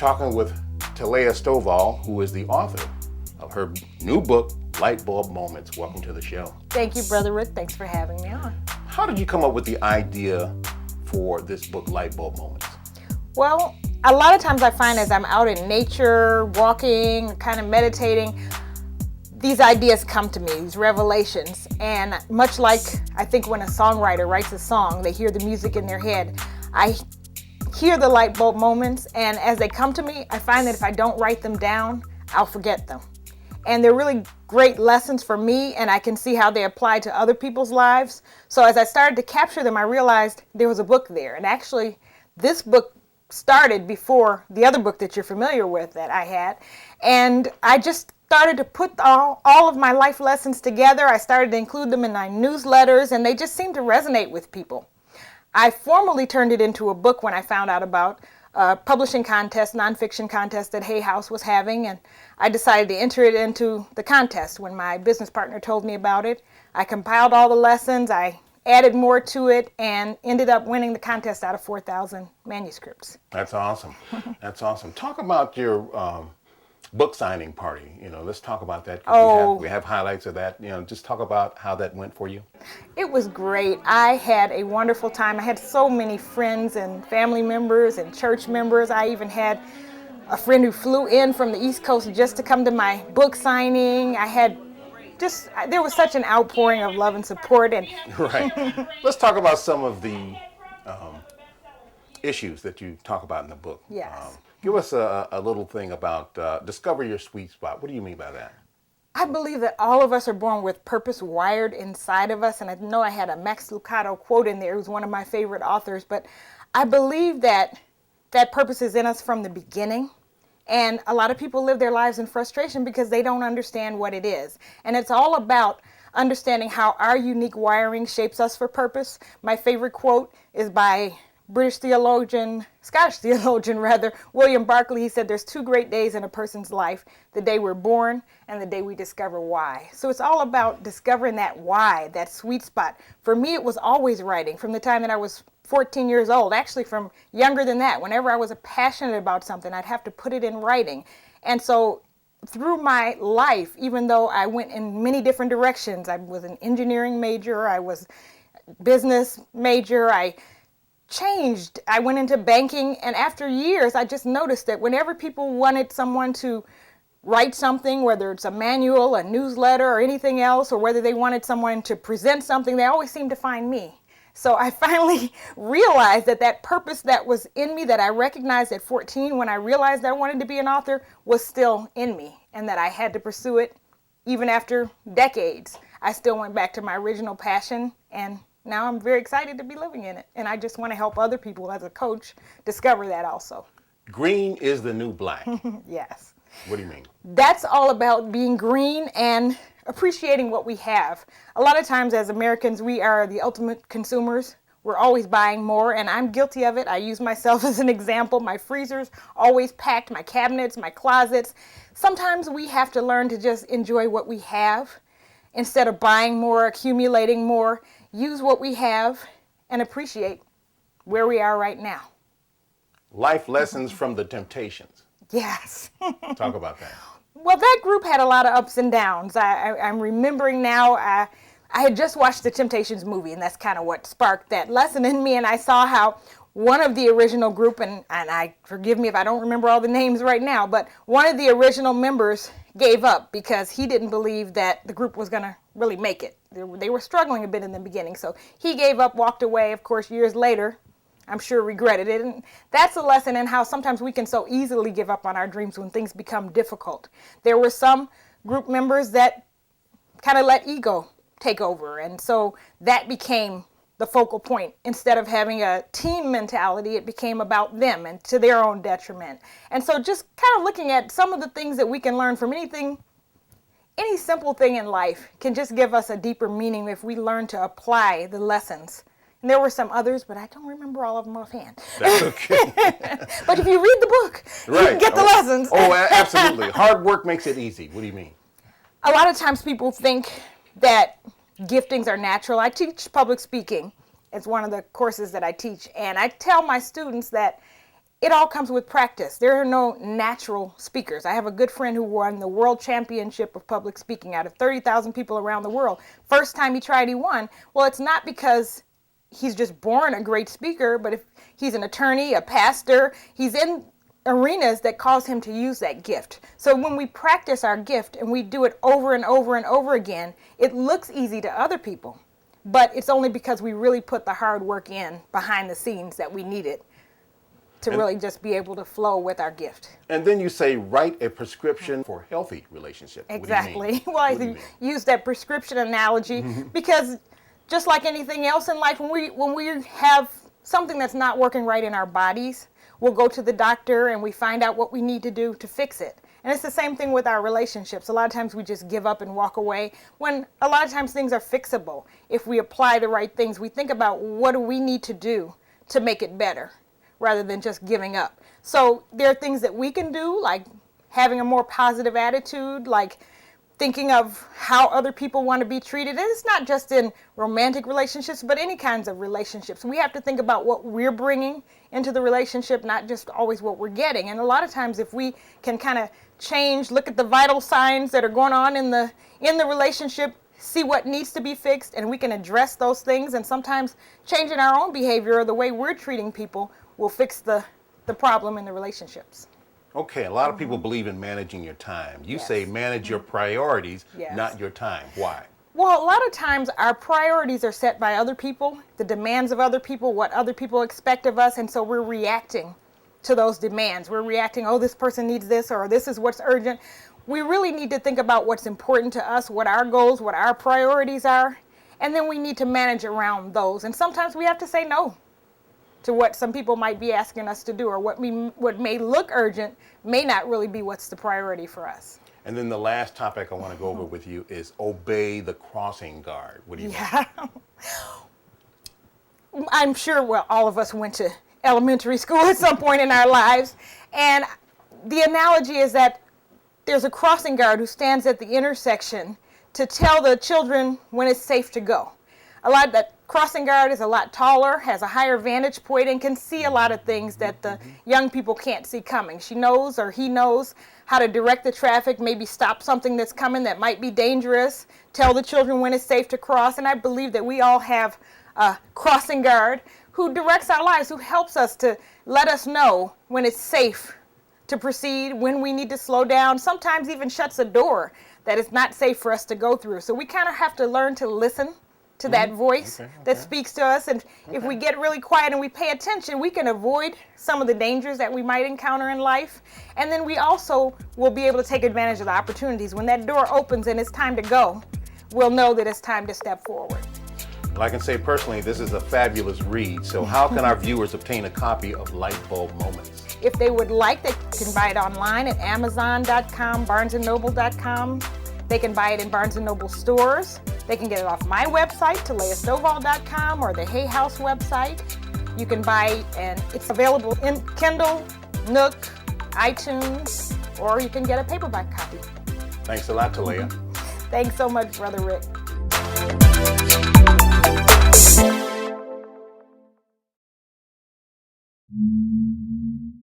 talking with Talayah Stovall, who is the author of her new book, Light Bulb Moments. Welcome to the show. Thank you, Brother Rick. Thanks for having me on. How did you come up with the idea for this book, Light Bulb Moments? Well, a lot of times I find as I'm out in nature, walking, kind of meditating, these ideas come to me, these revelations. And much like I think when a songwriter writes a song, they hear the music in their head. I hear the light bulb moments, and as they come to me, I find that if I don't write them down, I'll forget them. And they're really great lessons for me, and I can see how they apply to other people's lives. So as I started to capture them, I realized there was a book there. And actually, this book started before the other book that you're familiar with that I had. And I just started to put all of my life lessons together. I started to include them in my newsletters, and they just seemed to resonate with people. I formally turned it into a book when I found out about a publishing contest, nonfiction contest that Hay House was having, and I decided to enter it into the contest when my business partner told me about it. I compiled all the lessons, I added more to it, and ended up winning the contest out of 4,000 manuscripts. That's awesome. That's awesome. Talk about your book signing party. Let's talk about that. We have highlights of that. Just talk about how that went for you. It was great. I had a wonderful time. I had so many friends and family members and church members. I even had a friend who flew in from the East Coast just to come to my book signing. There was such an outpouring of love and support. And right. Let's talk about some of the issues that you talk about in the book. Yes. Give us a little thing about discover your sweet spot. What do you mean by that? I believe that all of us are born with purpose wired inside of us. And I know I had a Max Lucado quote in there, who's one of my favorite authors. But I believe that purpose is in us from the beginning. And a lot of people live their lives in frustration because they don't understand what it is. And it's all about understanding how our unique wiring shapes us for purpose. My favorite quote is by Scottish theologian, William Barclay. He said, "There's two great days in a person's life, the day we're born and the day we discover why." So it's all about discovering that why, that sweet spot. For me, it was always writing from the time that I was 14 years old, actually from younger than that. Whenever I was passionate about something, I'd have to put it in writing. And so through my life, even though I went in many different directions, I was an engineering major, I was business major, I changed. I went into banking, and after years, I just noticed that whenever people wanted someone to write something, whether it's a manual, a newsletter, or anything else, or whether they wanted someone to present something, they always seemed to find me. So I finally realized that purpose that was in me, that I recognized at 14 when I realized that I wanted to be an author, was still in me, and that I had to pursue it even after decades. I still went back to my original passion, and now I'm very excited to be living in it. And I just want to help other people as a coach discover that also. Green is the new black. Yes. What do you mean? That's all about being green and appreciating what we have. A lot of times as Americans, we are the ultimate consumers. We're always buying more, and I'm guilty of it. I use myself as an example. My freezer's always packed, my cabinets, my closets. Sometimes we have to learn to just enjoy what we have instead of buying more, accumulating more. Use what we have and appreciate where we are right now. Life lessons from the Temptations. Yes. Talk about that. Well, that group had a lot of ups and downs. I'm remembering now, I had just watched the Temptations movie, and that's kind of what sparked that lesson in me. And I saw how one of the original group, and I forgive me if I don't remember all the names right now, but one of the original members gave up because he didn't believe that the group was going to really make it. They were struggling a bit in the beginning. So he gave up, walked away. Of course, years later, I'm sure regretted it. And that's a lesson in how sometimes we can so easily give up on our dreams when things become difficult. There were some group members that kind of let ego take over. And so that became the focal point. Instead of having a team mentality, it became about them and to their own detriment. And so just kind of looking at some of the things that we can learn from anything, any simple thing in life can just give us a deeper meaning if we learn to apply the lessons. And there were some others, but I don't remember all of them offhand. That's okay. But if you read the book, right, you can get the lessons. Oh, absolutely. Hard work makes it easy. What do you mean? A lot of times people think that giftings are natural. I teach public speaking. It's one of the courses that I teach. And I tell my students that it all comes with practice. There are no natural speakers. I have a good friend who won the World Championship of Public Speaking out of 30,000 people around the world. First time he tried, he won. Well, it's not because he's just born a great speaker, but if he's an attorney, a pastor, he's in arenas that cause him to use that gift. So when we practice our gift and we do it over and over and over again, it looks easy to other people. But it's only because we really put the hard work in behind the scenes that we need it to really just be able to flow with our gift. And then you say, write a prescription for healthy relationships. Exactly. Well, I use that prescription analogy because just like anything else in life, when we have something that's not working right in our bodies, we'll go to the doctor and we find out what we need to do to fix it. And it's the same thing with our relationships. A lot of times we just give up and walk away when a lot of times things are fixable. If we apply the right things, we think about what do we need to do to make it better rather than just giving up. So there are things that we can do, like having a more positive attitude, like thinking of how other people want to be treated. And it's not just in romantic relationships, but any kinds of relationships. We have to think about what we're bringing into the relationship, not just always what we're getting. And a lot of times if we can kind of change, look at the vital signs that are going on in the relationship, see what needs to be fixed, and we can address those things. And sometimes changing our own behavior or the way we're treating people will fix the problem in the relationships. Okay, a lot of people believe in managing your time. You say manage your priorities, not your time. Why? Well, a lot of times our priorities are set by other people, the demands of other people, what other people expect of us, and so we're reacting to those demands. We're reacting, oh, this person needs this, or this is what's urgent. We really need to think about what's important to us, what our goals, what our priorities are, and then we need to manage around those. And sometimes we have to say no to what some people might be asking us to do, or what may look urgent may not really be what's the priority for us. And then the last topic I want to go over with you is obey the crossing guard. What do you mean? I'm sure, well, all of us went to elementary school at some point in our lives. And the analogy is that there's a crossing guard who stands at the intersection to tell the children when it's safe to go. That crossing guard is a lot taller, has a higher vantage point, and can see a lot of things that the young people can't see coming. She knows, or he knows, how to direct the traffic, maybe stop something that's coming that might be dangerous, tell the children when it's safe to cross. And I believe that we all have a crossing guard who directs our lives, who helps us to let us know when it's safe to proceed, when we need to slow down, sometimes even shuts a door that is not safe for us to go through. So we kind of have to learn to listen to that voice that speaks to us. And if we get really quiet and we pay attention, we can avoid some of the dangers that we might encounter in life. And then we also will be able to take advantage of the opportunities. When that door opens and it's time to go, we'll know that it's time to step forward. Well, I can say personally, this is a fabulous read. So how can our viewers obtain a copy of Light Bulb Moments? If they would like, they can buy it online at Amazon.com, BarnesandNoble.com. They can buy it in Barnes & Noble stores. They can get it off my website, TalayahStovall.com, or the Hay House website. You can buy it, and it's available in Kindle, Nook, iTunes, or you can get a paperback copy. Thanks a lot, Talayah. Thanks so much, Brother Rick.